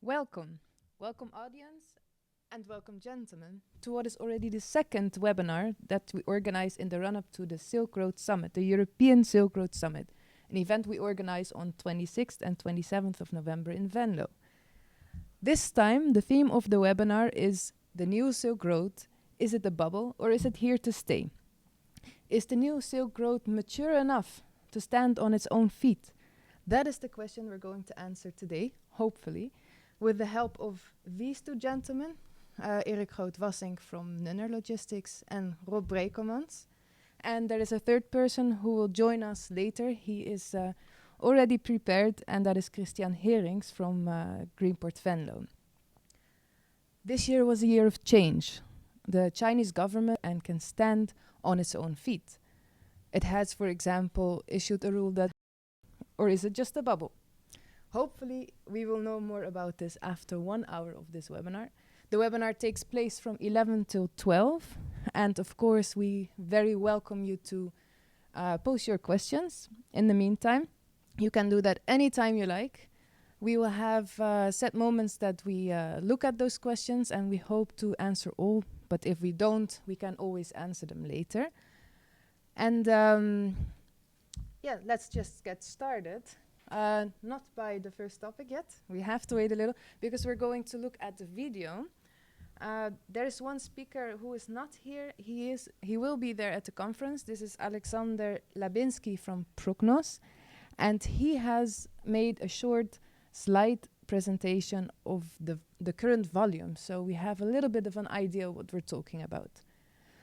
Welcome. Welcome, audience, and welcome, gentlemen, to what is already the second webinar that we organize in the run up to the Silk Road Summit, the European Silk Road Summit, an event we organize on 26th and 27th of November in Venlo. This time, the theme of the webinar is the new Silk Road. Is it a bubble or is it here to stay? Is the new Silk Road mature enough to stand on its own feet? That is the question we're going to answer today, hopefully, with the help of these two gentlemen, Erik Groot-Wassink from Nunner Logistics and Rob Brekelmans. And there is a third person who will join us later. He is already prepared, and that is Christian Herings from Greenport Venlo. This year was a year of change. The Chinese government and can stand on its own feet. It has, for example, issued a rule that, or is it just a bubble? Hopefully, we will know more about this after 1 hour of this webinar. The webinar takes place from 11 till 12. And of course, we very welcome you to post your questions. In the meantime, you can do that anytime you like. We will have set moments that we look at those questions and we hope to answer all. But if we don't, we can always answer them later. And yeah, let's just get started. Not by the first topic yet. We have to wait a little because we're going to look at the video. There is one speaker who is not here. He will be there at the conference. This is Alexander Labinski from Prognos, and he has made a short slide presentation of the current volume. So we have a little bit of an idea what we're talking about.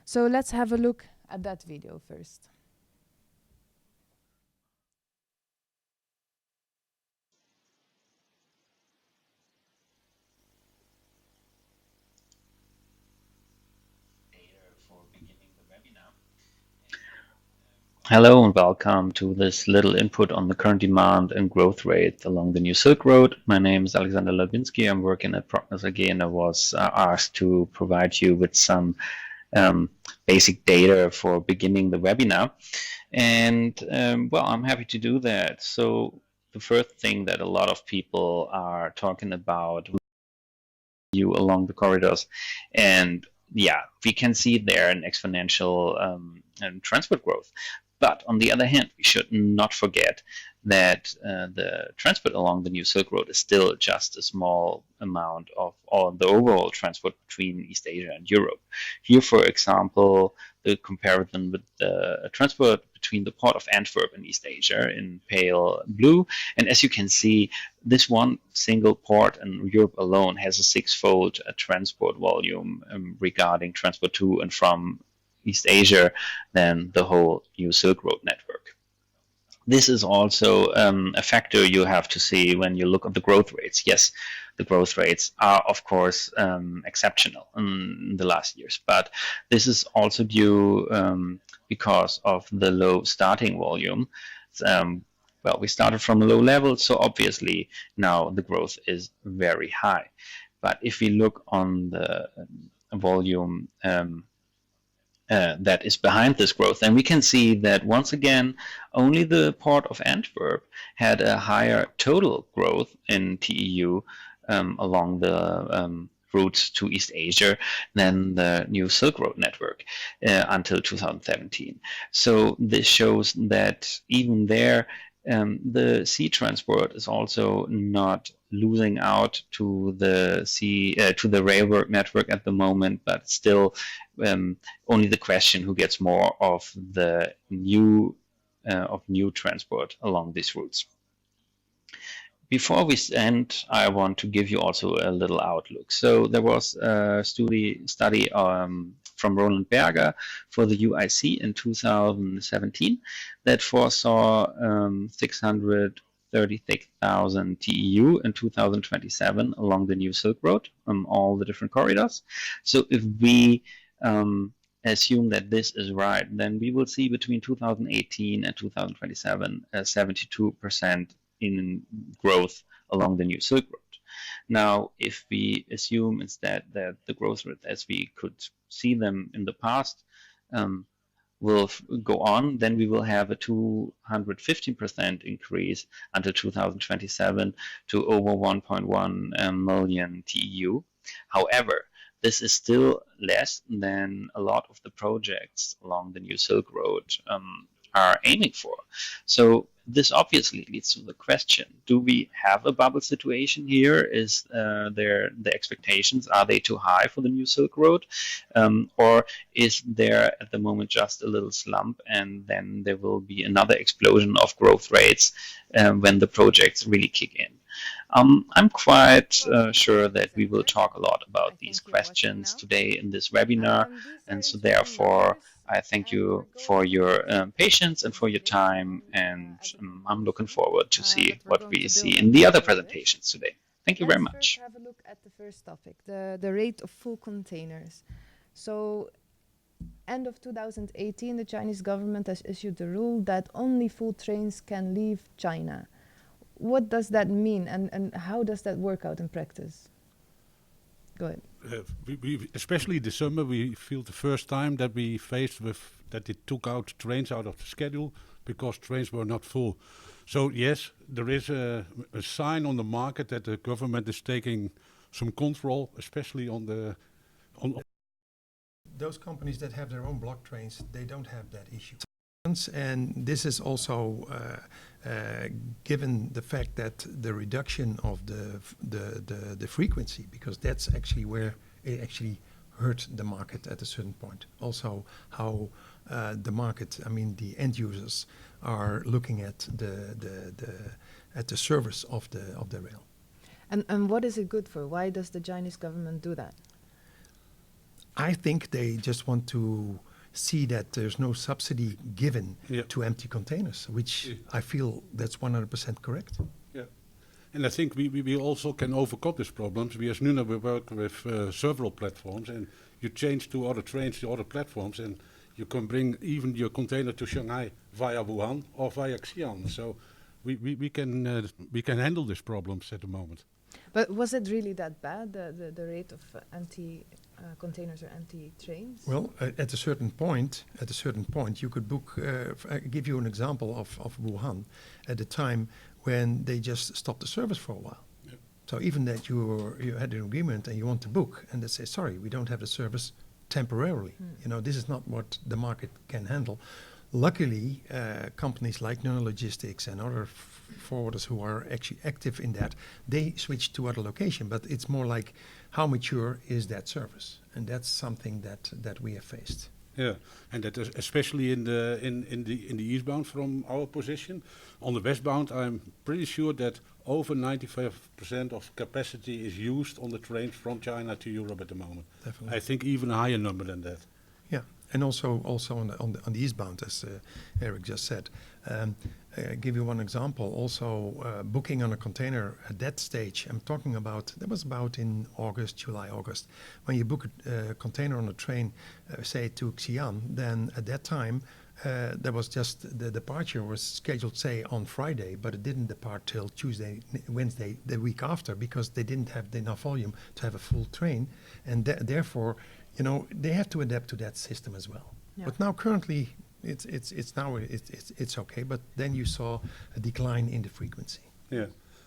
So let's have a look at that video first. Hello and welcome to this little input on the current demand and growth rate along the new Silk Road. My name is Alexander Labinski. I'm working at Prognos AG and I was asked to provide you with some basic data for beginning the webinar. And well, I'm happy to do that. So the first thing that a lot of people are talking about you along the corridors, and yeah, we can see there an exponential transport growth. But on the other hand, we should not forget that the transport along the new Silk Road is still just a small amount of all the overall transport between East Asia and Europe. Here, for example, the comparison with the transport between the port of Antwerp in East Asia in pale blue. And as you can see, this one single port in Europe alone has a six-fold transport volume regarding transport to and from East Asia than the whole new Silk Road network. This is also a factor you have to see when you look at the growth rates. Yes, the growth rates are, of course, exceptional in the last years, but this is also due because of the low starting volume. Well, we started from a low level, so obviously now the growth is very high. But if we look on the volume that is behind this growth, and we can see that once again, only the port of Antwerp had a higher total growth in TEU along the routes to East Asia than the new Silk Road network until 2017. So this shows that even there, the sea transport is also not losing out to the to the railway network at the moment, but still only the question who gets more of the new transport along these routes. Before we end, I want to give you also a little outlook. So there was a study from Roland Berger for the UIC in 2017 that foresaw 636,000 TEU in 2027 along the new Silk Road, all the different corridors. So if we assume that this is right, then we will see between 2018 and 2027 a 72% in growth along the new Silk Road. Now, if we assume instead that the growth rate as we could see them in the past will go on, then we will have a 250% increase until 2027 to over 1.1 million TEU. However, this is still less than a lot of the projects along the new Silk Road are aiming for. So this obviously leads to the question: do we have a bubble situation here? Is the expectations, are they too high for the new Silk Road, or is there at the moment just a little slump, and then there will be another explosion of growth rates when the projects really kick in? I'm quite sure that we will talk a lot about these questions today in this webinar, and so therefore I thank you for your patience and for your time, and I'm looking forward to see what we see in the other presentations today. Thank you very much. Let's first have a look at the first topic, the rate of full containers. So, end of 2018, the Chinese government has issued the rule that only full trains can leave China. What does that mean, and how does that work out in practice? Go ahead. We especially this summer, we feel the first time that we faced with that they took out trains out of the schedule because trains were not full. So yes, there is a sign on the market that the government is taking some control, especially on those companies that have their own block trains, they don't have that issue. And this is also given the fact that the reduction of the frequency, because that's actually where it actually hurt the market at a certain point. Also, how the market, I mean, the end users are looking at the service of the rail. And what is it good for? Why does the Chinese government do that? I think they just want to see that there's no subsidy given to empty containers, which I feel that's 100% correct. Yeah, and I think we also can overcome these problems. We as Nuna, we work with several platforms, and you change to other trains, to other platforms, and you can bring even your container to Shanghai via Wuhan or via Xi'an. So we can handle these problems at the moment. But was it really that bad, the rate of empty containers or empty trains? Well, at a certain point, you could book. I give you an example of Wuhan at the time when they just stopped the service for a while. Yep. So even that you had an agreement and you want to book, and they say, sorry, we don't have the service temporarily. You know, this is not what the market can handle. Luckily, companies like Nuna Logistics and other forwarders who are actually active in that, they switch to other location. But it's more like, how mature is that service? And that's something that we have faced. Yeah, and that is especially in the eastbound from our position. On the westbound, I'm pretty sure that over 95% of capacity is used on the trains from China to Europe at the moment. Definitely. I think even a higher number than that. Yeah, and also on the eastbound, as Eric just said. Give you one example. Also, booking on a container at that stage. I'm talking about that was about in July, August. When you book a container on a train, say to Xi'an, then at that time there was just the departure was scheduled, say, on Friday, but it didn't depart till Tuesday, Wednesday, the week after, because they didn't have enough volume to have a full train, and therefore, you know, they have to adapt to that system as well. Yeah. But now currently, it's okay. But then you saw a decline in the frequency. Yeah,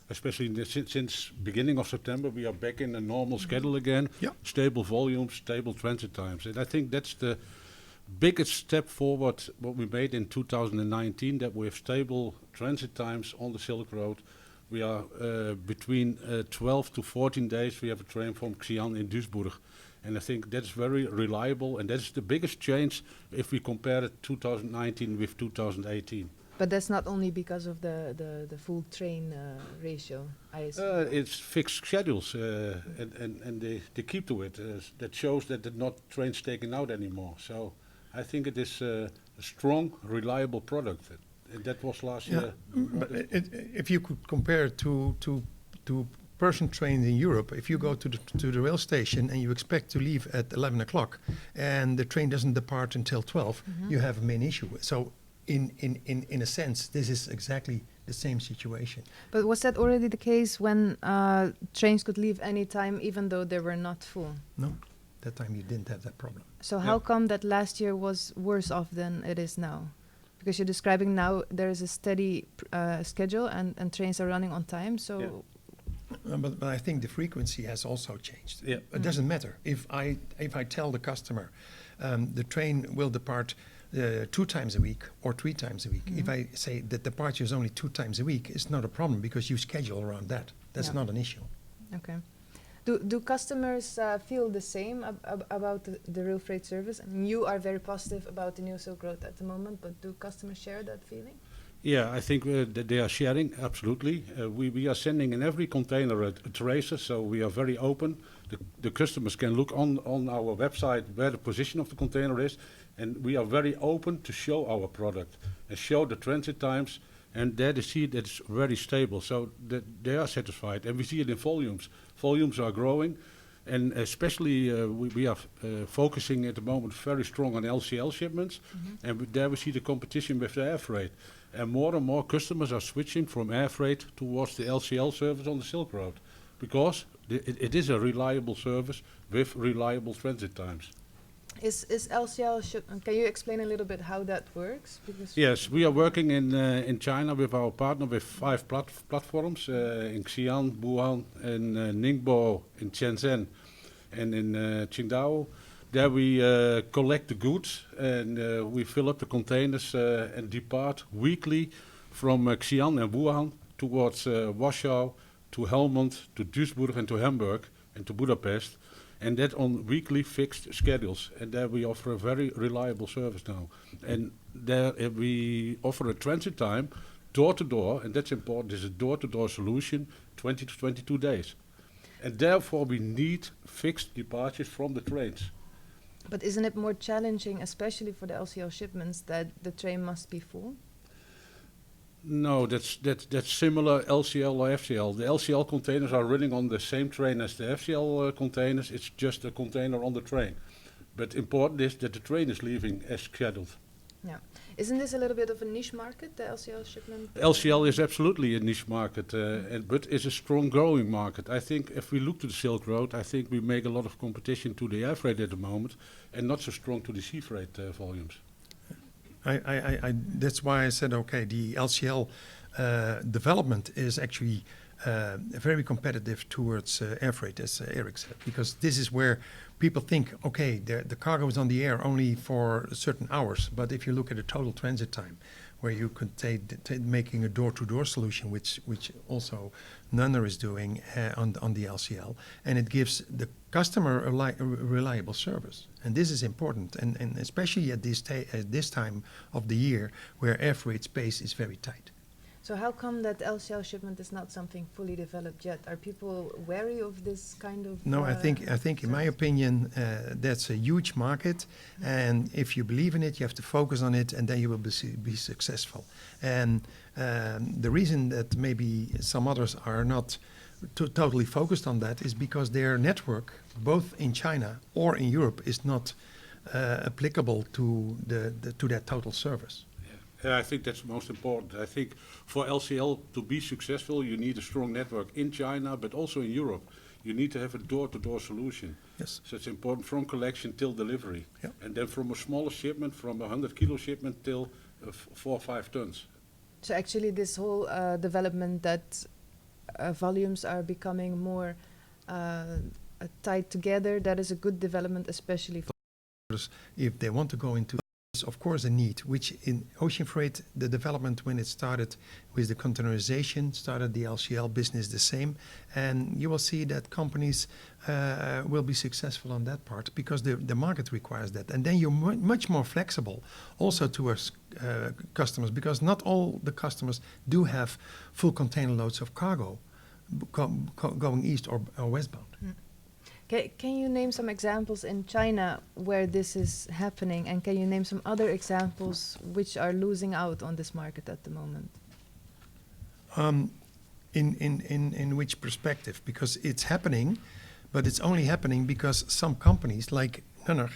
especially since beginning of September, we are back in a normal schedule again. Yeah. Stable volumes, stable transit times, and I think that's the biggest step forward what we made in 2019. That we have stable transit times on the Silk Road. We are between 12 to 14 days. We have a train from Xi'an in Duisburg. And I think that's very reliable, and that's the biggest change if we compare it 2019 with 2018. But that's not only because of the full train ratio, I assume. It's fixed schedules, and they keep to it. That shows that there are not trains taken out anymore. So I think it is a strong, reliable product. And that was last year. But if you could compare it to person trains in Europe, if you go to the rail station and you expect to leave at 11 o'clock and the train doesn't depart until 12, you have a main issue. So in a sense, this is exactly the same situation. But was that already the case when trains could leave any time, even though they were not full? No. That time you didn't have that problem. So how come that last year was worse off than it is now? Because you're describing now there is a steady schedule and trains are running on time. So But I think the frequency has also changed. Yeah. It doesn't matter. If I tell the customer the train will depart 2 times a week or 3 times a week, if I say that departure is only 2 times a week, it's not a problem because you schedule around that. That's not an issue. okay. Do customers feel the same about the RailFreight service? And you are very positive about the new Silk Road at the moment, but do customers share that feeling? Yeah, I think that they are sharing, absolutely. We are sending in every container a tracer, so we are very open. The customers can look on our website where the position of the container is, and we are very open to show our product and show the transit times, and there they see that it's very stable, so that they are satisfied. And we see it in volumes. Volumes are growing, and especially we are focusing at the moment very strong on LCL shipments, and there we see the competition with the air freight. And more customers are switching from air freight towards the LCL service on the Silk Road, because it is a reliable service with reliable transit times. Is LCL can you explain a little bit how that works? Because Yes, we are working in China with our partner with 5 platforms in Xi'an, Wuhan, in Ningbo, in Shenzhen, and in Qingdao. There we collect the goods and we fill up the containers and depart weekly from Xi'an and Wuhan towards Warsaw, to Helmond, to Duisburg and to Hamburg and to Budapest. And that on weekly fixed schedules. And there we offer a very reliable service now. And there we offer a transit time door to door, and that's important. It's a door-to-door solution, 20 to 22 days. And therefore we need fixed departures from the trains. But isn't it more challenging, especially for the LCL shipments, that the train must be full? No, that's similar LCL or FCL. The LCL containers are running on the same train as the FCL containers. It's just a container on the train. But important is that the train is leaving as scheduled. Yeah. Isn't this a little bit of a niche market, the LCL shipment? LCL is absolutely a niche market, but it's a strong growing market. I think if we look to the Silk Road, I think we make a lot of competition to the air freight at the moment, and not so strong to the sea freight volumes. That's why I said, okay, the LCL development is actually very competitive towards air freight, as Eric said, because this is where people think, okay, the cargo is on the air only for certain hours, but if you look at the total transit time, where you could making a door-to-door solution, which also Nunner is doing on the LCL, and it gives the customer a reliable service. And this is important, and especially at this time of the year where air freight space is very tight. So how come that LCL shipment is not something fully developed yet? Are people wary of this kind of? No, I think in my opinion, that's a huge market, and if you believe in it, you have to focus on it, and then you will be successful. And the reason that maybe some others are not totally focused on that is because their network, both in China or in Europe, is not applicable to that total service. I think that's most important. I think for LCL to be successful, you need a strong network in China, but also in Europe. You need to have a door-to-door solution. Yes. So it's important from collection till delivery. Yep. And then from a smaller shipment, from a 100 kilo shipment till 4 or 5 tons. So actually this whole development that volumes are becoming more tied together, that is a good development, especially for if they want to go into, of course, a need, which in ocean freight, the development when it started with the containerization, started the LCL business the same, and you will see that companies will be successful on that part because the market requires that. And then you're much more flexible also towards customers, because not all the customers do have full container loads of cargo going east or westbound. Can you name some examples in China where this is happening, and can you name some other examples which are losing out on this market at the moment? In which perspective? Because it's happening, but it's only happening because some companies like Nunner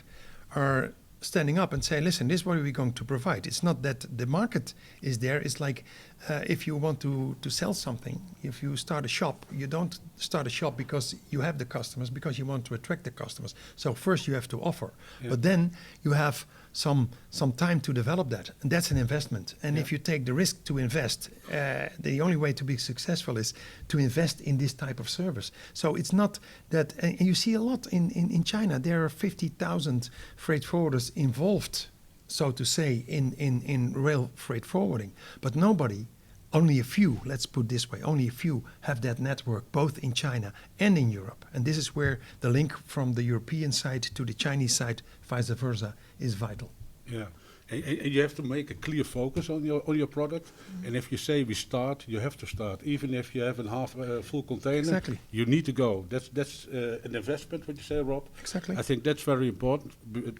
are standing up and say, listen, this is what we're going to provide. It's not that the market is there. It's like if you want to sell something, if you start a shop, you don't start a shop because you have the customers, because you want to attract the customers. So first you have to offer, but then you have some time to develop that, and that's an investment. And if you take the risk to invest, the only way to be successful is to invest in this type of service. So it's not that, and you see a lot in China, there are 50,000 freight forwarders involved, so to say, in rail freight forwarding, but nobody, only a few, let's put it this way, only a few have that network both in China and in Europe. And this is where the link from the European side to the Chinese side, vice versa, is vital. Yeah, and you have to make a clear focus on your product. And if you say we start, you have to start. Even if you have a half full container, Exactly. you need to go. That's an investment, what you say, Rob. Exactly. I think that's very important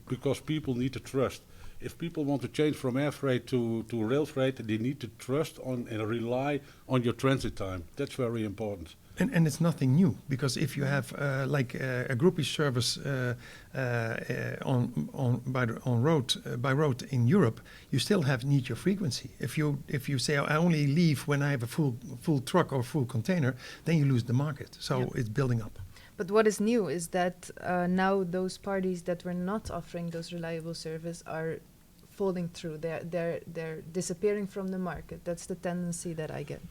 because people need to trust. If people want to change from air freight to rail freight, they need to trust on and rely on your transit time. That's very important. And it's nothing new, because if you have a groupie service by road in Europe, you still need your frequency. If you say I only leave when I have a full truck or full container, then you lose the market. So it's building up. But what is new is that now those parties that were not offering those reliable service are falling through. They're disappearing from the market. That's the tendency that I get.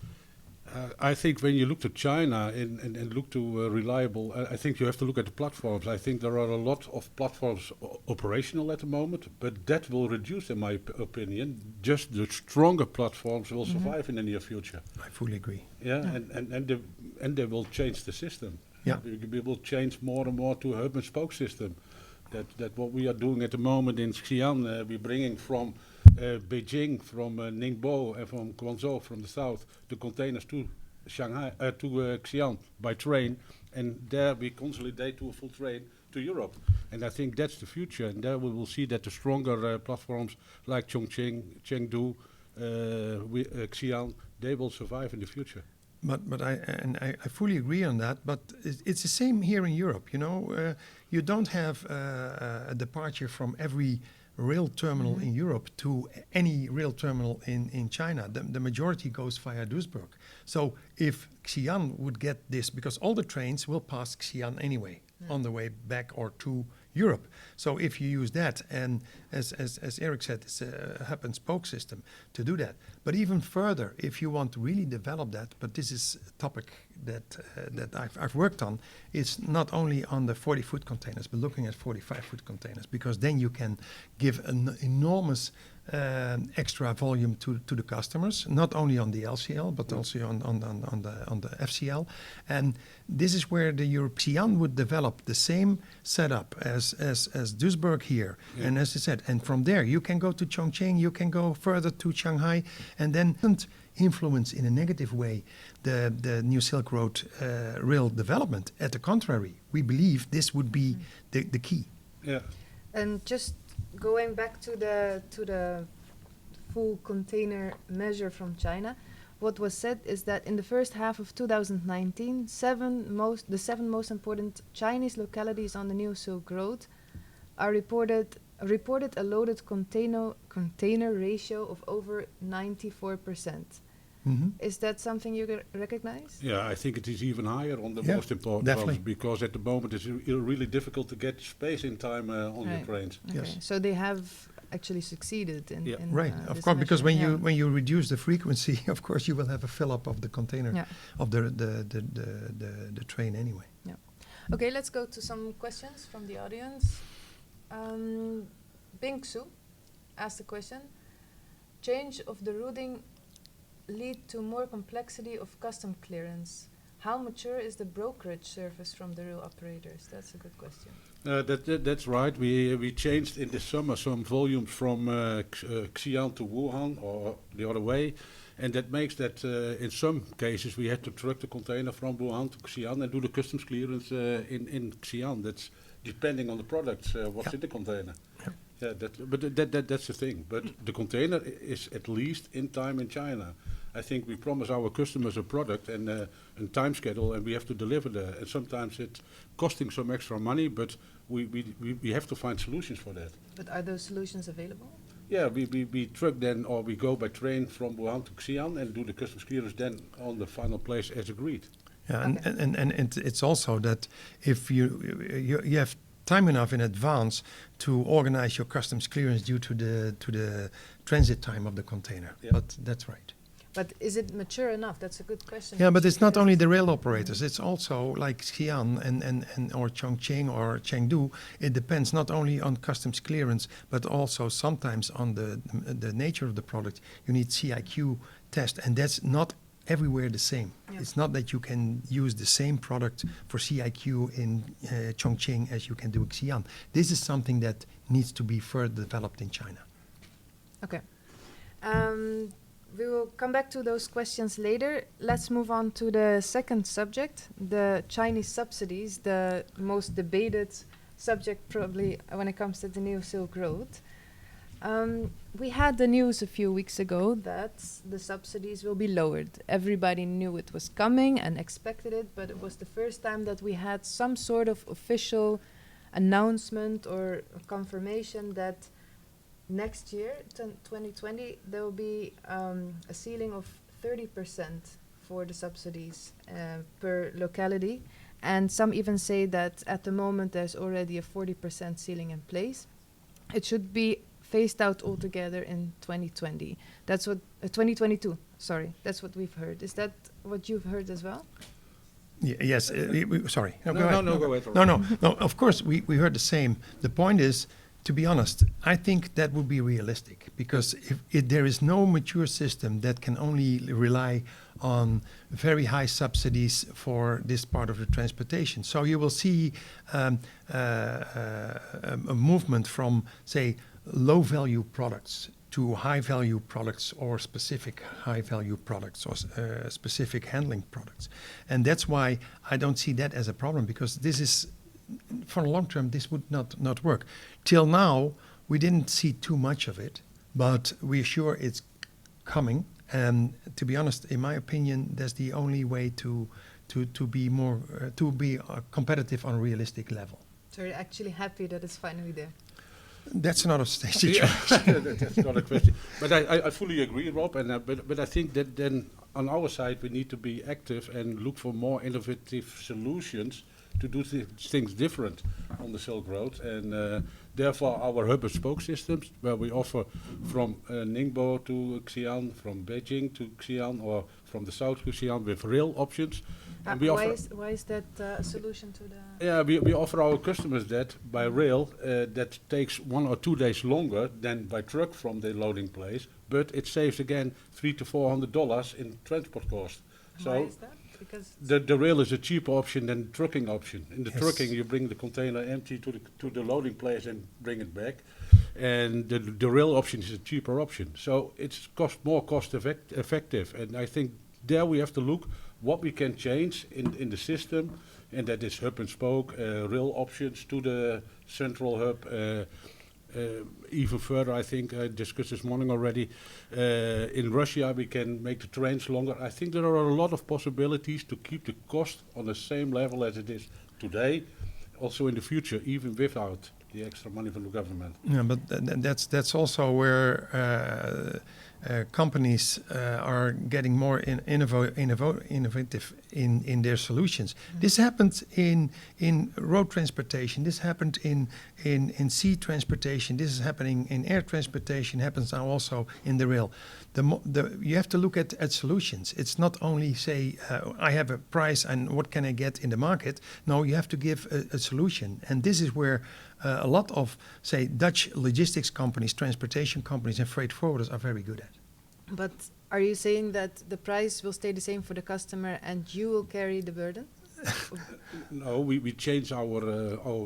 I think when you look to China and look to reliable, I think you have to look at the platforms. I think there are a lot of platforms operational at the moment, but that will reduce, in my opinion. Just the stronger platforms will survive in the near future. I fully agree. Yeah, and they will change the system. Yeah. We will change more and more to a hub and spoke system. That what we are doing at the moment in Xi'an, we're bringing from Beijing, from Ningbo, and from Guangzhou, from the south, the containers to Shanghai, to Xi'an by train, and there we consolidate to a full train to Europe. And I think that's the future, and there we will see that the stronger platforms like Chongqing, Chengdu, Xi'an, they will survive in the future. But I fully agree on that. But it's the same here in Europe. You know, you don't have a departure from every rail terminal in Europe to any rail terminal in China. The majority goes via Duisburg. So if Xi'an would get this, because all the trains will pass Xi'an anyway on the way back or to Europe. So if you use that, and as Eric said, it's a hub and spoke system to do that. But even further, if you want to really develop that, but this is a topic that I've worked on, it's not only on the 40-foot containers, but looking at 45-foot containers, because then you can give an enormous extra volume to the customers, not only on the LCL but also on the FCL. And this is where the European would develop the same setup as Duisburg here. Yeah. And as I said, and from there you can go to Chongqing, you can go further to Shanghai, and then influence in a negative way the New Silk Road rail development. At the contrary, we believe this would be the key. Yeah. And just going back to the full container measure from China, what was said is that in the first half of 2019, the seven most important Chinese localities on the New Silk Road are reported a loaded container ratio of over 94%. Is that something you recognize? Yeah, I think it is even higher on the most important ones, because at the moment it's really difficult to get space in time on your trains. Okay. Yes. So they have actually succeeded in right, of course, because when you reduce the frequency, of course you will have a fill up of the container of the train anyway. Yeah. Okay, let's go to some questions from the audience. Bingsu asked a question: change of the routing lead to more complexity of custom clearance. How mature is the brokerage service from the rail operators? That's a good question. That's right. We changed in the summer some volumes from Xi'an to Wuhan, or the other way, and that makes that in some cases we had to truck the container from Wuhan to Xi'an and do the customs clearance in Xi'an. That's depending on the products, what's in the container. Yeah, that's the thing. But the container is at least in time in China. I think we promise our customers a product and time schedule, and we have to deliver there. And sometimes it's costing some extra money, but we have to find solutions for that. But are those solutions available? Yeah, we truck then, or we go by train from Wuhan to Xi'an and do the customs clearance then on the final place as agreed. Yeah, Okay. and it's also that if you have time enough in advance to organize your customs clearance due to the transit time of the container. Yeah. But that's right. But is it mature enough? That's a good question. Yeah, but it's not Because only the rail operators. It's also like Xi'an and or Chongqing or Chengdu. It depends not only on customs clearance, but also sometimes on the nature of the product. You need CIQ test, and that's not everywhere the same. Yeah. It's not that you can use the same product for CIQ in Chongqing as you can do in Xi'an. This is something that needs to be further developed in China. Okay. We will come back to those questions later. Let's move on to the second subject, the Chinese subsidies, the most debated subject probably when it comes to the New Silk Road. We had the news a few weeks ago that the subsidies will be lowered. Everybody knew it was coming and expected it, but it was the first time that we had some sort of official announcement or confirmation that next year, 2020, there will be a ceiling of 30% for the subsidies per locality. And some even say that at the moment there's already a 40% ceiling in place. It should be phased out altogether in 2020. That's what 2022. Sorry, that's what we've heard. Is that what you've heard as well? Yes. Sorry. No, go ahead. go ahead. No. Of course, we heard the same. The point is, to be honest, I think that would be realistic because if there is no mature system that can only rely on very high subsidies for this part of the transportation. So you will see a movement from, say, low-value products to high-value products or specific high-value products or specific handling products. And that's why I don't see that as a problem because this is, for the long term, this would not work. Till now, we didn't see too much of it, but we're sure it's coming. And to be honest, in my opinion, that's the only way to be more competitive on a realistic level. So you're actually happy that it's finally there? That's another situation. That's not a question. But I fully agree, Rob. And but I think that then on our side we need to be active and look for more innovative solutions to do things different on the Silk Road, and therefore our hub and spoke systems, where we offer from Ningbo to Xi'an, from Beijing to Xi'an, or from the south to Xi'an with rail options. And we offer Why is that a solution to the... Yeah, we offer our customers that by rail that takes 1 or 2 days longer than by truck from the loading place, but it saves again $300 to $400 in transport cost. Why is that? Because The rail is a cheaper option than the trucking option. In the Yes. trucking, you bring the container empty to the loading place and bring it back. And the rail option is a cheaper option. So it's more cost effective. And I think there we have to look what we can change in the system. And that is hub and spoke, rail options to the central hub. Even further, I think I discussed this morning already. In Russia, we can make the trains longer. I think there are a lot of possibilities to keep the cost on the same level as it is today, also in the future, even without the extra money from the government. Yeah, but that's also where companies are getting more innovative in their solutions. This happened in road transportation. This happened in sea transportation. This is happening in air transportation. Happens now also in the rail. You have to look at solutions. It's not only say I have a price and what can I get in the market. No, you have to give a solution, and this is where a lot of, say, Dutch logistics companies, transportation companies, and freight forwarders are very good at. But are you saying that the price will stay the same for the customer and you will carry the burden? No, we change our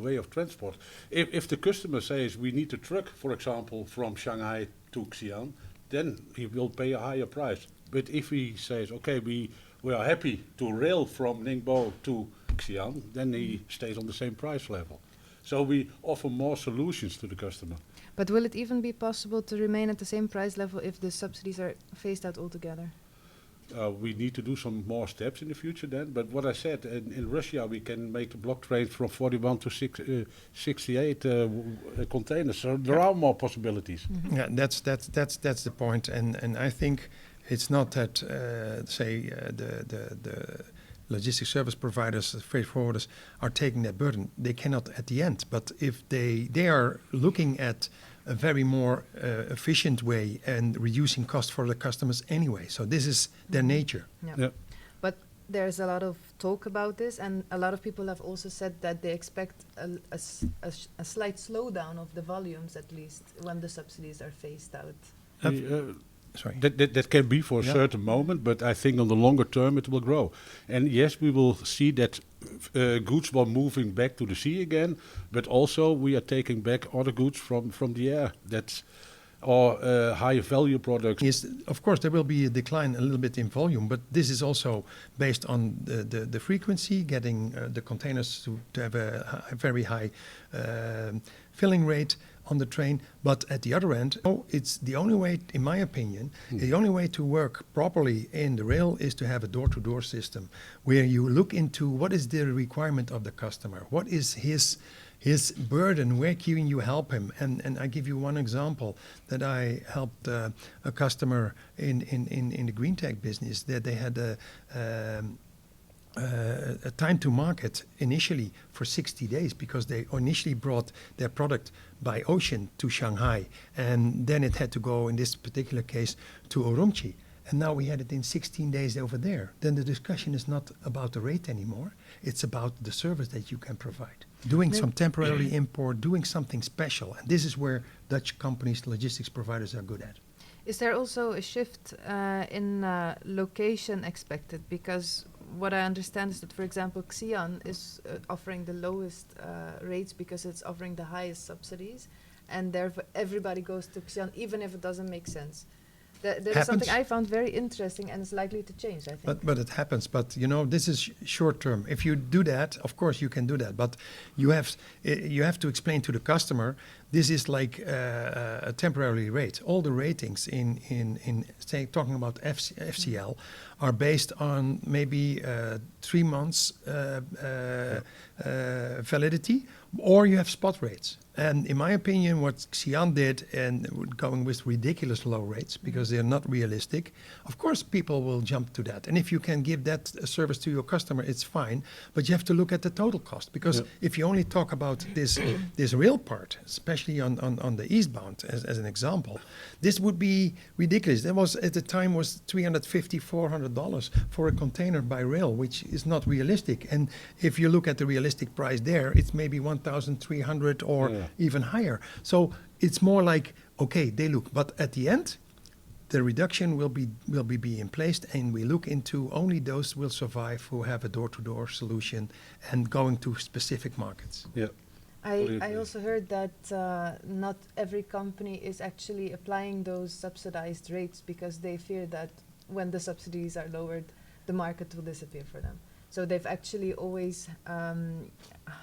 way of transport. If the customer says we need to truck, for example, from Shanghai to Xi'an, then he will pay a higher price. But if he says, okay, we are happy to rail from Ningbo to Xi'an, then he stays on the same price level. So we offer more solutions to the customer. But will it even be possible to remain at the same price level if the subsidies are phased out altogether? We need to do some more steps in the future then. But what I said, in Russia we can make the block trade from 41 to 68 containers. So there are more possibilities. Yeah, that's the point, and I think it's not that the logistics service providers, the freight forwarders, are taking that burden. They cannot at the end, but if they are looking at a very more efficient way and reducing cost for the customers anyway. So this is their nature. Yeah. But there's a lot of talk about this, and a lot of people have also said that they expect a slight slowdown of the volumes, at least, when the subsidies are phased out. Sorry. That can be for a certain moment, but I think on the longer term it will grow. And yes, we will see that goods were moving back to the sea again, but also we are taking back other goods from the air. That's our higher value products. Yes, of course, there will be a decline a little bit in volume, but this is also based on the frequency, getting the containers to have a very high filling rate on the train. But at the other end, it's the only way, in my opinion, the only way to work properly in the rail is to have a door-to-door system where you look into what is the requirement of the customer, what is his burden, where can you help him? And I give you one example that I helped a customer in the green tech business, that they had a time to market initially for 60 days because they initially brought their product by ocean to Shanghai, and then it had to go, in this particular case, to Urumqi. And now we had it in 16 days over there. Then the discussion is not about the rate anymore. It's about the service that you can provide. Doing some temporary import, doing something special. And this is where Dutch companies, logistics providers are good at. Is there also a shift in location expected? Because what I understand is that, for example, Xi'an is offering the lowest rates because it's offering the highest subsidies, and therefore everybody goes to Xi'an, even if it doesn't make sense. That is something I found very interesting, and it's likely to change, I think. But it happens. But this is short term. If you do that, of course you can do that. But you have to explain to the customer this is like a temporary rate. All the ratings in say talking about FCL are based on maybe 3 months validity, or you have spot rates. And in my opinion, what Xi'an did, and going with ridiculous low rates because they're not realistic, of course people will jump to that. And if you can give that service to your customer, it's fine. But you have to look at the total cost, because if you only talk about this rail part, especially on the eastbound as an example, this would be ridiculous. There was at the time was $350, $400 for a container by rail, which is not realistic. And if you look at the realistic price there, it's maybe 1,300 or even higher. So it's more like, okay, they look, but at the end, the reduction will be in place, and we look into only those will survive who have a door-to-door solution and going to specific markets. Yeah. I also heard that not every company is actually applying those subsidized rates because they fear that when the subsidies are lowered, the market will disappear for them. So they've actually always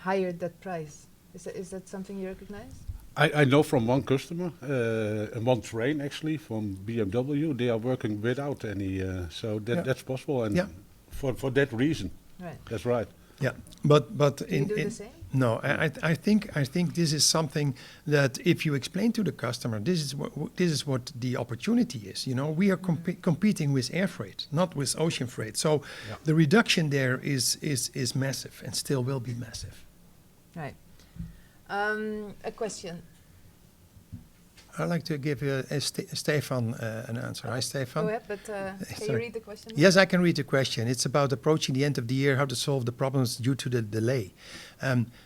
hired that price. Is that something you recognize? I know from one customer, and one train actually, from BMW, they are working without any, so that's possible, and for that reason. Right. That's right. Yeah, but Do you do the same? No, I think this is something that if you explain to the customer, this is what the opportunity is. We are competing with air freight, not with ocean freight. So the reduction there is massive and still will be massive. Right. A question. I'd like to give Stefan an answer. Hi, Stefan. Go ahead, but can you read the question? Yes, I can read the question. It's about approaching the end of the year, how to solve the problems due to the delay.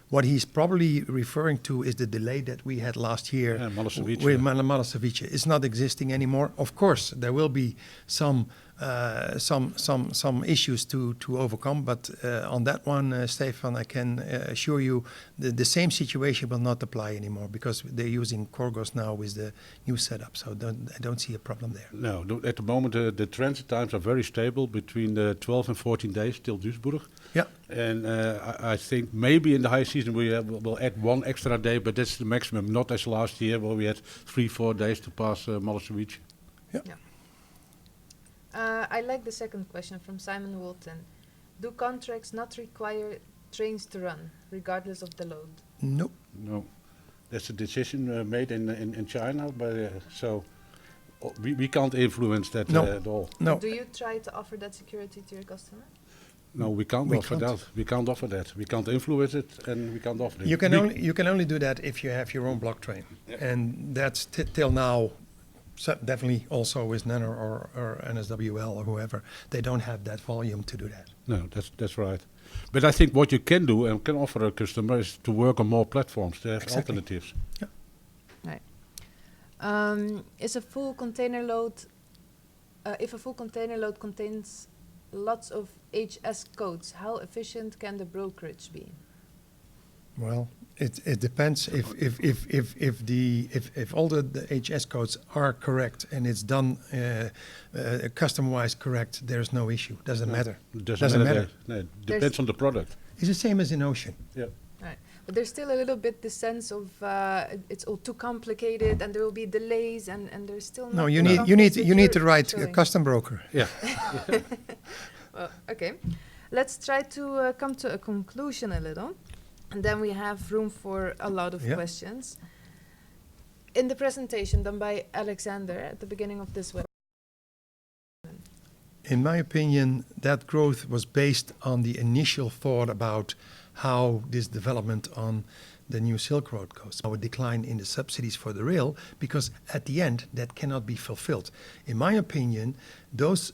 What he's probably referring to is the delay that we had last year with Malasevice. It's not existing anymore. Of course, there will be some some issues to overcome. But on that one, Stefan, I can assure you the same situation will not apply anymore because they're using Corgos now with the new setup. So I don't see a problem there. No, at the moment the transit times are very stable between 12 and 14 days till Duisburg. Yeah. And I think maybe in the high season we'll add one extra day, but that's the maximum. Not as last year where we had 3-4 days to pass Malosewicz. Yeah. I like the second question from Simon Walton. Do contracts not require trains to run, regardless of the load? No. No, that's a decision made in China, but so we can't influence that at all. No. Do you try to offer that security to your customer? No, we can't offer that. We can't offer that. We can't influence it, and we can't offer it. You can only do that if you have your own block train, and that's till now. Definitely also with Nenner or NSWL or whoever, they don't have that volume to do that. No, that's right. But I think what you can do and can offer a customer is to work on more platforms, to have alternatives. Yeah. Right. Is a full container load, if a full container load contains lots of HS codes, how efficient can the brokerage be? Well, it depends if all the HS codes are correct and it's done custom-wise correct, there's no issue. Doesn't matter. Doesn't matter. No, it depends on the product. It's the same as in ocean. Yeah. Right. But there's still a little bit the sense of it's all too complicated and there will be delays and there's still No, not you enough need confidence to write a showing. custom broker. Yeah. Well, okay. Let's try to come to a conclusion a little. And then we have room for a lot of questions. In the presentation done by Alexander at the beginning of this web. In my opinion, that growth was based on the initial thought about how this development on the new Silk Road goes. A decline in the subsidies for the rail, because at the end, that cannot be fulfilled. In my opinion, those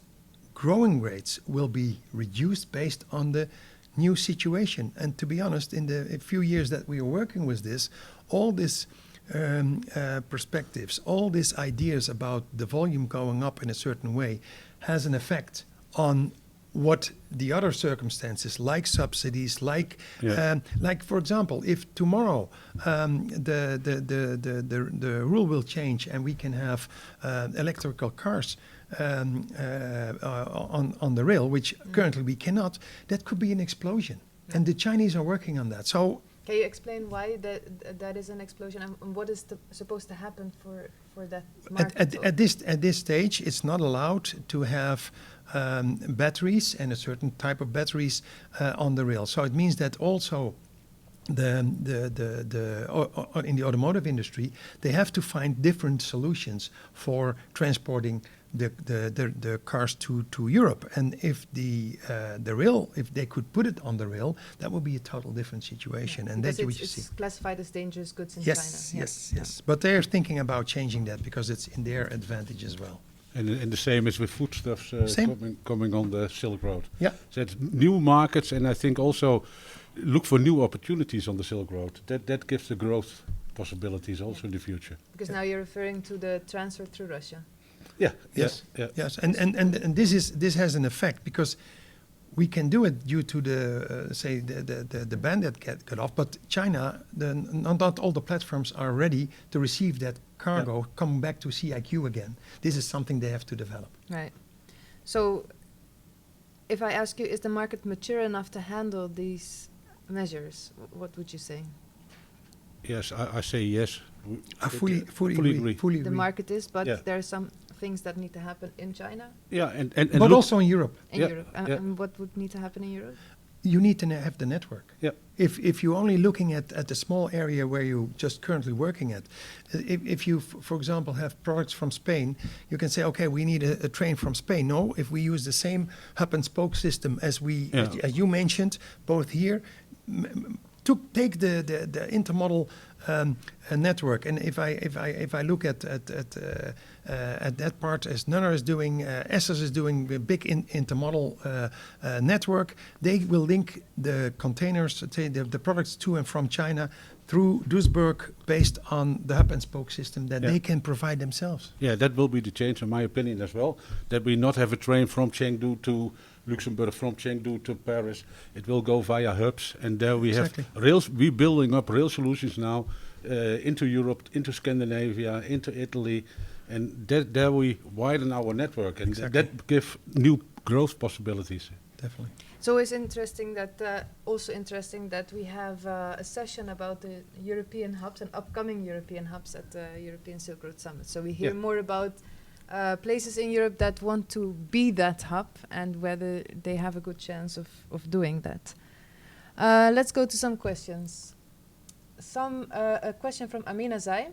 growing rates will be reduced based on the new situation. And to be honest, in the few years that we are working with this, all these perspectives, all these ideas about the volume going up in a certain way has an effect on what the other circumstances, like subsidies, like for example, if tomorrow the rule will change and we can have electrical cars on the rail, which currently we cannot, that could be an explosion. And the Chinese are working on that. So can you explain why that is an explosion and what is supposed to happen for that market? At this stage, it's not allowed to have batteries and a certain type of batteries on the rail. So it means that also in the automotive industry, they have to find different solutions for transporting the cars to Europe. And if the rail, if they could put it on the rail, that would be a total different situation. Yeah, and because that you would it's see. classified as dangerous goods in Yes, China. yes. But they're thinking about changing that because it's in their advantage as well. And the same is with foodstuffs coming on the Silk Road. Yeah. So it's new markets, and I think also look for new opportunities on the Silk Road. That gives the growth possibilities also in the future. Because now you're referring to the transfer through Russia. Yeah. Yes. Yeah. Yes. And this has an effect because we can do it due to the ban that got off, but China, not all the platforms are ready to receive that cargo coming back to CIQ again. This is something they have to develop. Right. So if I ask you, is the market mature enough to handle these measures? What would you say? Yes, I say yes. I fully agree. Fully The agree. market is, but there are some things that need to happen in China. Yeah, and but look, also in Europe. In Europe. And what would need to happen in Europe? You need to have the network. Yeah. If you're only looking at the small area where you're just currently working at, if you, for example, have products from Spain, you can say, okay, we need a train from Spain. No, if we use the same hub and spoke system as you mentioned, both here, take the intermodal network, and if I look at that part, as Nunner is doing, Essos is doing a big intermodal network, they will link the containers, the products to and from China through Duisburg, based on the hub and spoke system that they can provide themselves. Yeah, that will be the change, in my opinion, as well. That we not have a train from Chengdu to Luxembourg, from Chengdu to Paris. It will go via hubs, and there we have rails. We're building up rail solutions now into Europe, into Scandinavia, into Italy, and there we widen our network, and that gives new growth possibilities. Definitely. So it's interesting that we have a session about the European hubs and upcoming European hubs at the European Silk Road Summit. So we hear more about places in Europe that want to be that hub and whether they have a good chance of doing that. Let's go to some questions. A question from Amina Zai.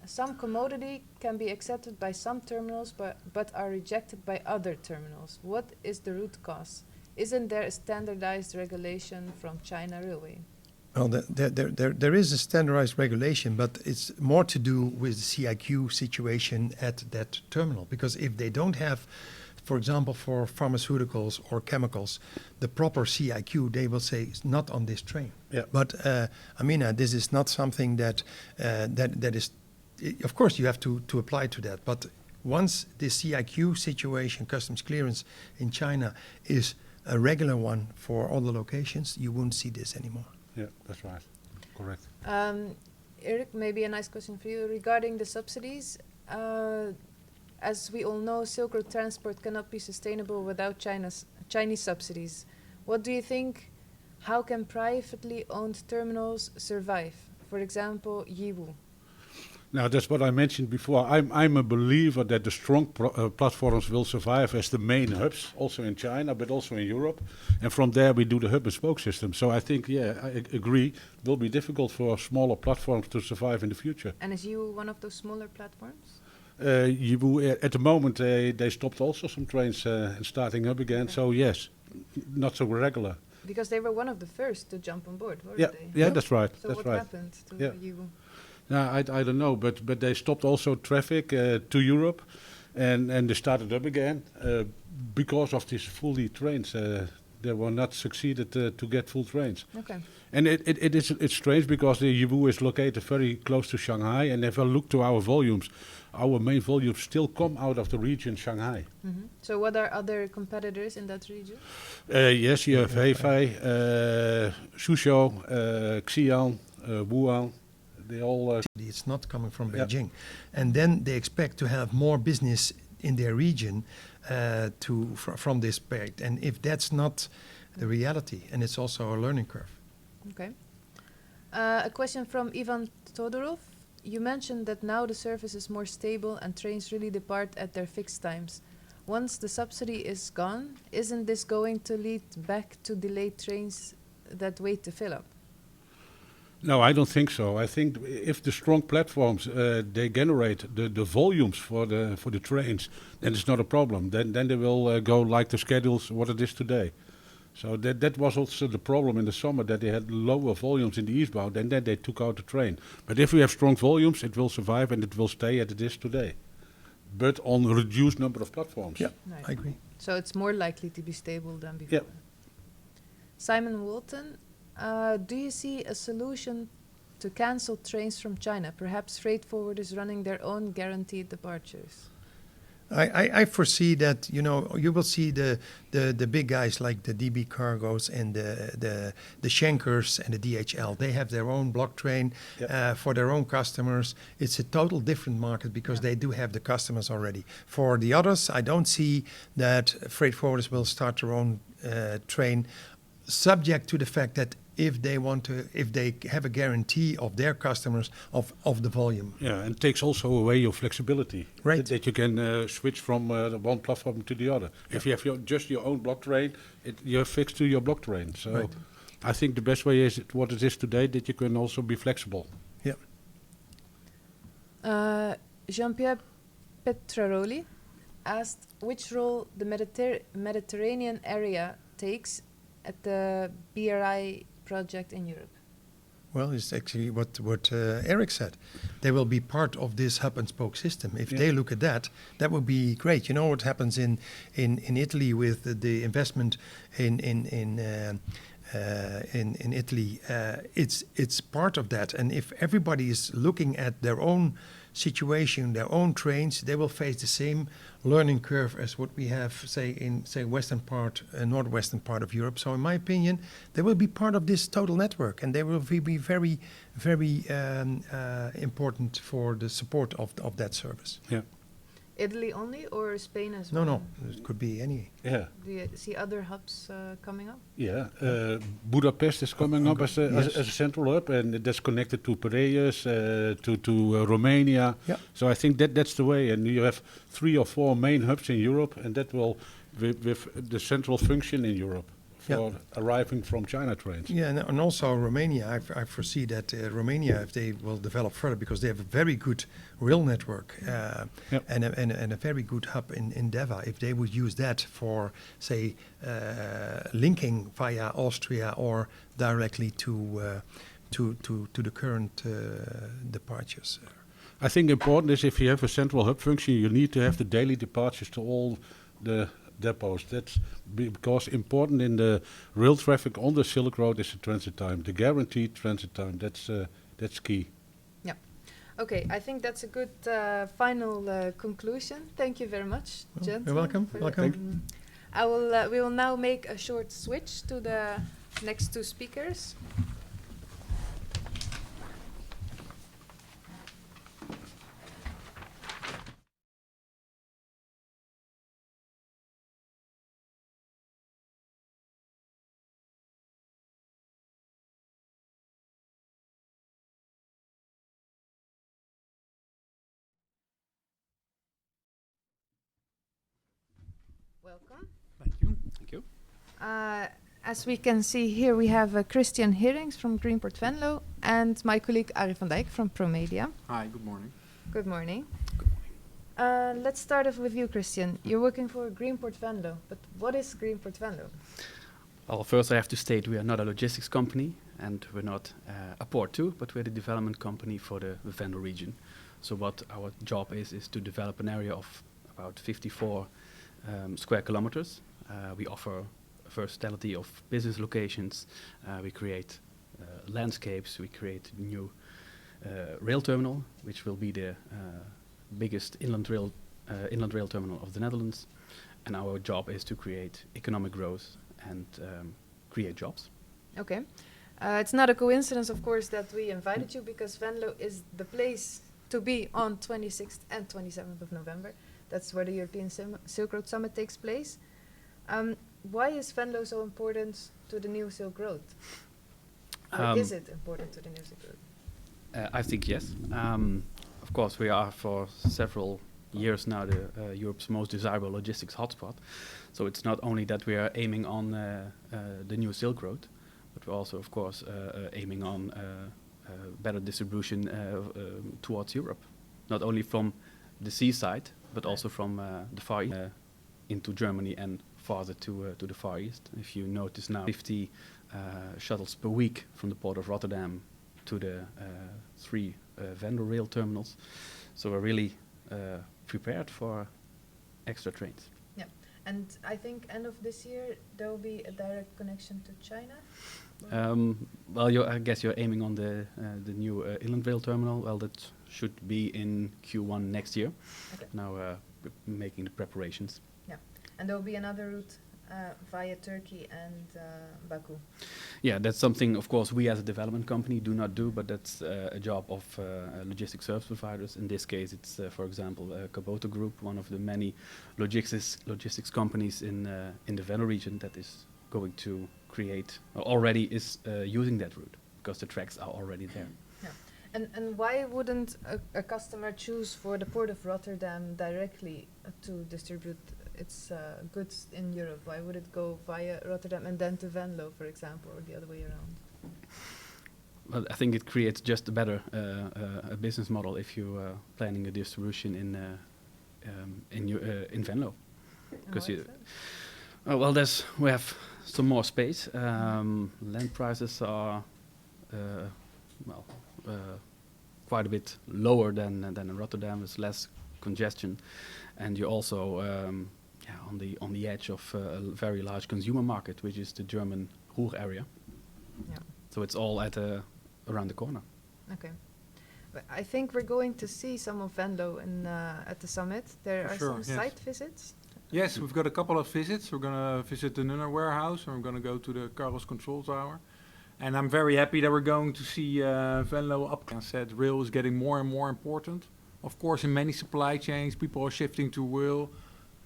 Some commodity can be accepted by some terminals but are rejected by other terminals. What is the root cause? Isn't there a standardized regulation from China Railway? Well, there is a standardized regulation, but it's more to do with the CIQ situation at that terminal. Because if they don't have, for example, for pharmaceuticals or chemicals, the proper CIQ, they will say it's not on this train. Yeah. But Amina, this is not something that is. Of course, you have to apply to that. But once the CIQ situation, customs clearance in China, is a regular one for all the locations, you won't see this anymore. Yeah, that's right. Correct. Eric, maybe a nice question for you regarding the subsidies. As we all know, Silk Road transport cannot be sustainable without Chinese subsidies. What do you think? How can privately owned terminals survive? For example, Yiwu. Now, that's what I mentioned before. I'm a believer that the strong platforms will survive as the main hubs, also in China, but also in Europe. And from there, we do the hub and spoke system. So I think, I agree, it will be difficult for smaller platforms to survive in the future. And is Yiwu one of those smaller platforms? Yiwu, at the moment, they stopped also some trains and starting up again. Okay. So yes, not so regular. Because they were one of the first to jump on board, weren't they? Yeah, that's right. So that's what right. happened to Yiwu? I don't know, but they stopped also traffic to Europe, and they started up again because of these fully trains. They were not succeeded to get full trains. Okay. And it's strange because the Yiwu is located very close to Shanghai, and if I look to our volumes, our main volumes still come out of the region Shanghai. Mm-hmm. So what are other competitors in that region? Yes, you have Hefei, Suzhou, Xi'an, Wuhan. They all. It's not coming from Beijing, and then they expect to have more business in their region from this period. And if that's not the reality, and it's also a learning curve. Okay. A question from Ivan Todorov. You mentioned that now the service is more stable and trains really depart at their fixed times. Once the subsidy is gone, isn't this going to lead back to delayed trains that wait to fill up? No, I don't think so. I think if the strong platforms they generate the volumes for the trains, then it's not a problem. Then they will go like the schedules what it is today. So that was also the problem in the summer, that they had lower volumes in the eastbound, and then they took out the train. But if we have strong volumes, it will survive and it will stay as it is today, but on a reduced number of platforms. Yeah, Right. I agree. So it's more likely to be stable than before. Yeah. Simon Walton, do you see a solution to cancel trains from China? Perhaps freight forwarders running their own guaranteed departures. I foresee that, you will see the big guys like the DB Cargos and the Schenkers and the DHL. They have their own block train for their own customers. It's a total different market because they do have the customers already. For the others, I don't see that freight forwarders will start their own train, subject to the fact that if they have a guarantee of their customers of the volume. Yeah, and it takes also away your flexibility. Right. That you can switch from one platform to the other. Yeah. If you have just your own block train, you're fixed to your block train. So right. I think the best way is what it is today, that you can also be flexible. Yeah. Jean-Pierre Petraroli asked which role the Mediterranean area takes at the BRI project in Europe? Well, it's actually what Eric said. They will be part of this hub and spoke system. If they look at that, that would be great. You know what happens in Italy with the investment in Italy. It's part of that. And if everybody is looking at their own situation, their own trains, they will face the same learning curve as what we have, in western part, northwestern part of Europe. So in my opinion, they will be part of this total network, and they will be very, very important for the support of that service. Yeah. Italy only or Spain as No, well? no, it could be any. Yeah. Do you see other hubs coming up? Yeah, Budapest is coming up as a central hub, and that's connected to Piraeus, to Romania. Yeah. So I think that's the way. And you have 3 or 4 main hubs in Europe, and that will with the central function in Europe for arriving from China trains. Yeah, and also Romania, I foresee that Romania, if they will develop further, because they have a very good rail network and a very good hub in Deva, if they would use that for, say, linking via Austria or directly to the current departures. I think important is if you have a central hub function, you need to have the daily departures to all the depots. That's because important in the rail traffic on the Silk Road is the transit time, the guaranteed transit time. That's key. Yeah. Okay, I think that's a good final conclusion. Thank you very much, gentlemen. You're welcome. for Welcome. the- we will now make a short switch to the next 2 speakers. Welcome. Thank you. Thank you. As we can see here, we have Christian Herings from Greenport Venlo and my colleague Arie van Dijk from ProMedia. Hi, good morning. Good morning. Good morning. Let's start off with you, Christian. You're working for Greenport Venlo, but what is Greenport Venlo? Well, first I have to state we are not a logistics company and we're not a port too, but we're the development company for the Venlo region. So what our job is to develop an area of about 54 square kilometers. We offer versatility of business locations. We create landscapes. We create new rail terminal, which will be the biggest inland rail terminal of the Netherlands. And our job is to create economic growth and create jobs. Okay. It's not a coincidence, of course, that we invited you because Venlo is the place to be on 26th and 27th of November. That's where the European Silk Road Summit takes place. Why is Venlo so important to the new Silk Road? Or is it important to the new Silk Road? I think yes. Of course, we are for several years now the Europe's most desirable logistics hotspot. So it's not only that we are aiming on the new Silk Road, but we're also, of course, aiming on better distribution towards Europe, not only from the seaside, but also from the Far East into Germany and farther to the Far East. If you notice now, 50 shuttles per week from the port of Rotterdam to the 3 Venlo rail terminals. So we're really prepared for extra trains. Yeah, and I think end of this year there will be a direct connection to China. Well, I guess you're aiming on the new inland rail terminal. Well, that should be in Q1 next year. Okay. Now making the preparations. Yeah, and there will be another route via Turkey and Baku. Yeah, that's something, of course, we as a development company do not do, but that's a job of logistics service providers. In this case, it's, for example, Kaboto Group, one of the many logistics companies in the Venlo region that is going to create, or already is using that route, because the tracks are already there. Yeah. And why wouldn't a customer choose for the port of Rotterdam directly to distribute its goods in Europe? Why would it go via Rotterdam and then to Venlo, for example, or the other way around? Well, I think it creates just a better a business model if you are planning a distribution in Venlo. And why is that? Well, we have some more space. Land prices are well quite a bit lower than in Rotterdam. There's less congestion, and you're also on the edge of a very large consumer market, which is the German Ruhr area. Yeah. So it's all around the corner. Okay. But I think we're going to see some of Venlo at the summit. There For are sure, some yes. site visits. Yes, we've got a couple of visits. We're going to visit the Nunner warehouse, and we're going to go to the Carlos Control Tower. And I'm very happy that we're going to see Venlo up. I said rail is getting more and more important. Of course, in many supply chains, people are shifting to rail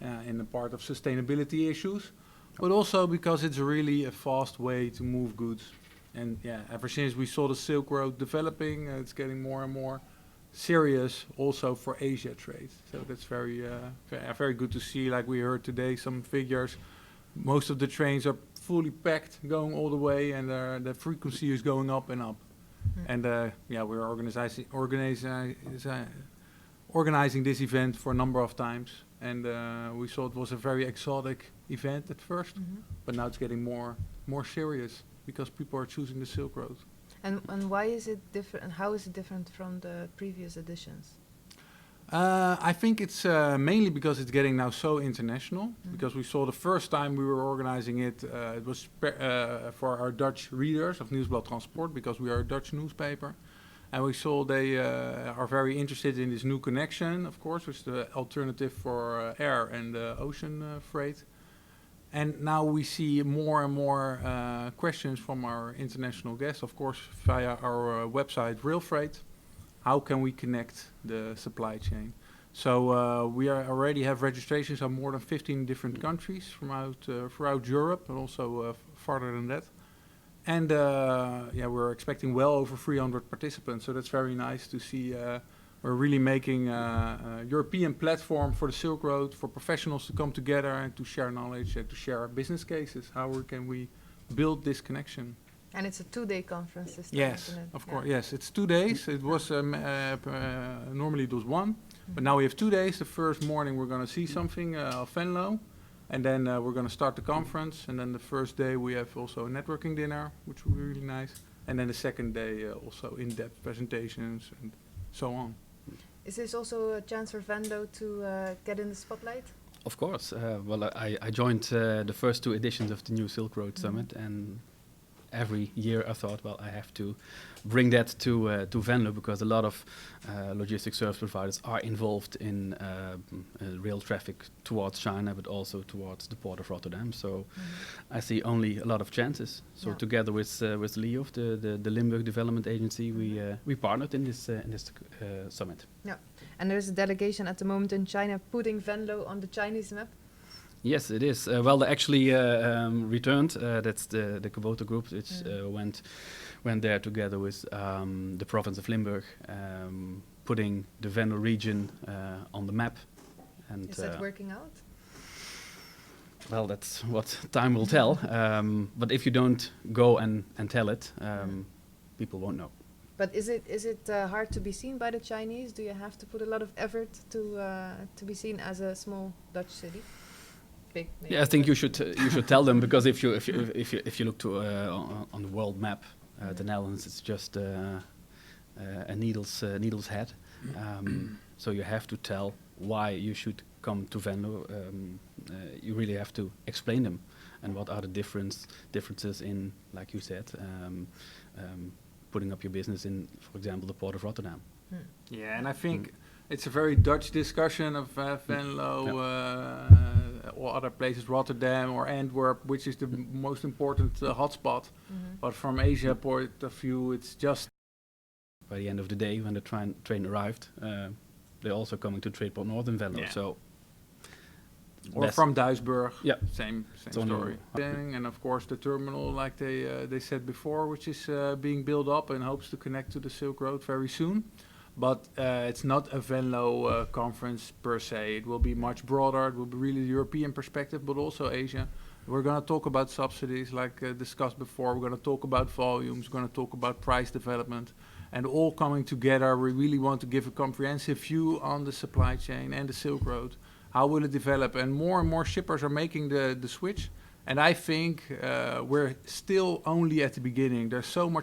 in the part of sustainability issues, but also because it's really a fast way to move goods. And yeah, ever since we saw the Silk Road developing, it's getting more and more serious also for Asia trade. So that's very good to see. Like we heard today, some figures. Most of the trains are fully packed, going all the way, and the frequency is going up and up. And we're organizing this event for a number of times, and we saw it was a very exotic event at first, but now it's getting more serious because people are choosing the Silk Road. And why is it different? And how is it different from the previous editions? I think it's mainly because it's getting now so international. Because we saw the first time we were organizing it, it was for our Dutch readers of Nieuwsblad Transport, because we are a Dutch newspaper. And we saw they are very interested in this new connection, of course, which is the alternative for air and ocean freight. And now we see more and more questions from our international guests, of course, via our website RailFreight. How can we connect the supply chain? So we already have registrations on more than 15 different countries throughout Europe, and also farther than that. And we're expecting well over 300 participants, so that's very nice to see. We're really making a European platform for the Silk Road, for professionals to come together and to share knowledge and to share business cases. How can we build this connection? And it's a 2-day conference this time, Yes, isn't it? of course. Yes, it's 2 days. It was normally it was one, but now we have 2 days. The first morning we're going to see something of Venlo, and then we're going to start the conference. And then the first day we have also a networking dinner, which will be really nice. And then the second day also in-depth presentations and so on. Is this also a chance for Venlo to get in the spotlight? Of course. I joined the first 2 editions of the new Silk Road Summit, and every year I thought, well, I have to bring that to Venlo, because a lot of logistics service providers are involved in rail traffic towards China, but also towards the port of Rotterdam. So I see only a lot of chances. So together with Leo, the Limburg Development Agency, we partnered in this summit. Yeah, and there's a delegation at the moment in China putting Venlo on the Chinese map. Yes, it is. Well, they actually returned. That's the Kubota group, which went there together with the province of Limburg, putting the Venlo region on the map. And Is that working out? Well, that's what time will tell. But if you don't go and tell it, people won't know. But is it hard to be seen by the Chinese? Do you have to put a lot of effort to be seen as a small Dutch city? Big, yeah, I think you should tell them, because if you look to on the world map, the Netherlands is just a needle's head. So you have to tell why you should come to Venlo. You really have to explain them, and what are the differences in, like you said, putting up your business in, for example, the port of Rotterdam. Yeah, and I think it's a very Dutch discussion of Venlo or other places, Rotterdam or Antwerp, which is the most important hotspot. But from Asia point of view, it's just... By the end of the day, when the train arrived, they're also coming to Tradeport North in Venlo. Yeah. So, or from Duisburg, yeah, same story. And of course the terminal, like they said before, which is being built up and hopes to connect to the Silk Road very soon. But it's not a Venlo conference per se. It will be much broader. It will be really the European perspective, but also Asia. We're going to talk about subsidies, like discussed before. We're going to talk about volumes. We're going to talk about price development. And all coming together, we really want to give a comprehensive view on the supply chain and the Silk Road. How will it develop? And more shippers are making the switch. And I think we're still only at the beginning. There's so much